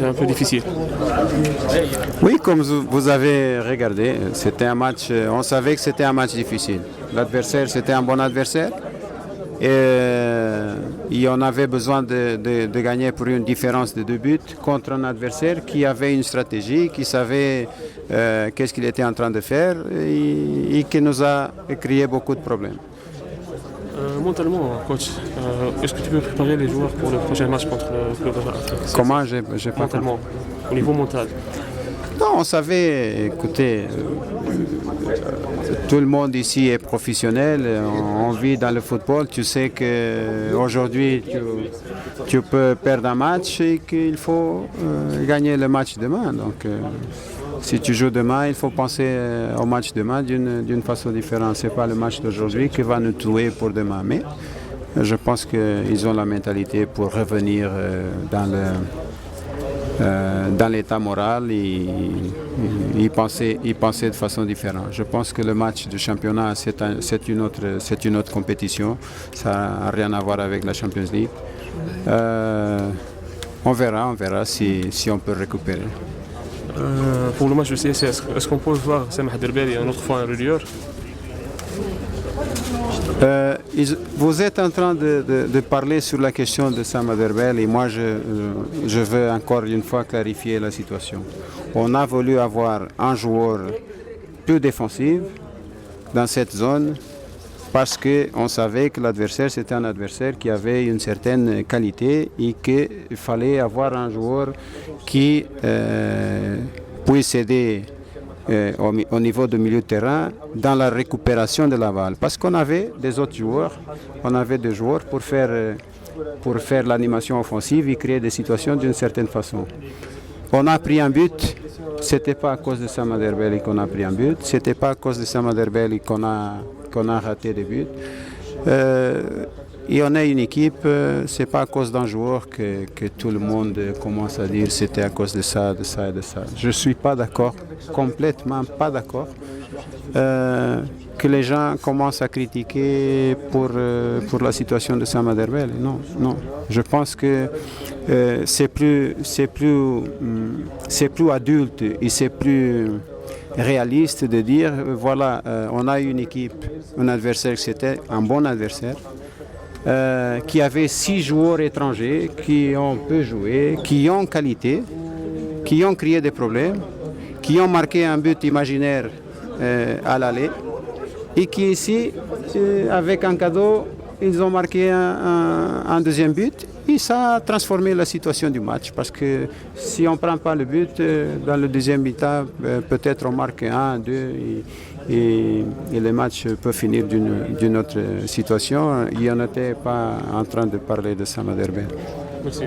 C'est un peu difficile. Oui, comme vous avez regardé, c'était un match, on savait que c'était un match difficile. L'adversaire, c'était un bon adversaire. Et on avait besoin de gagner pour une différence de 2 buts contre un adversaire qui avait une stratégie, qui savait qu'est-ce qu'il était en train de faire et qui nous a créé beaucoup de problèmes. Mentalement, coach, est-ce que tu peux préparer les joueurs pour le prochain match contre le club de Athletic? Comment j'ai pas Mentalement, au niveau mental. Non, on savait, écoutez, tout le monde ici est professionnel, on vit dans le football, tu sais qu'aujourd'hui tu peux perdre un match et qu'il faut gagner le match demain. Donc si tu joues demain, il faut penser au match demain d'une façon différente. Ce n'est pas le match d'aujourd'hui qui va nous tuer pour demain, mais je pense qu'ils ont la mentalité pour revenir dans l'état moral et y penser de façon différente. Je pense que le match du championnat, c'est une autre compétition. Ça n'a rien à voir avec la Champions League. On verra si on peut récupérer. Pour le match du CSS, est-ce qu'on peut voir Samah Derbeli une autre fois en relieur? Vous êtes en train de parler sur la question de Samah Derbeli et moi je veux encore une fois clarifier la situation. On a voulu avoir un joueur plus défensif dans cette zone parce qu'on savait que l'adversaire c'était un adversaire qui avait une certaine qualité et qu'il fallait avoir un joueur qui puisse aider au niveau du milieu de terrain dans la récupération de la balle. Parce qu'on avait des autres joueurs, on avait des joueurs pour faire l'animation offensive et créer des situations d'une certaine façon. On a pris un but, c'était pas à cause de Samah Derbeli qu'on a pris un but, c'était pas à cause de Samah Derbeli qu'on a raté des buts. Et on est une équipe, c'est pas à cause d'un joueur que tout le monde commence à dire c'était à cause de ça et de ça. Je suis pas d'accord, complètement pas d'accord, que les gens commencent à critiquer pour la situation de Samah Derbeli. Non. Je pense que c'est plus adulte et c'est plus réaliste de dire voilà, on a une équipe, un adversaire qui était un bon adversaire. Qui avait 6 joueurs étrangers qui ont peu joué, qui ont qualité, qui ont créé des problèmes, qui ont marqué un but imaginaire à l'aller et qui ici, avec un cadeau, ils ont marqué un deuxième but et ça a transformé la situation du match parce que si on ne prend pas le but dans le deuxième mi-temps, peut-être on marque 1, 2 et le match peut finir d'une autre situation. Et on n'était pas en train de parler de Samah Derbeli.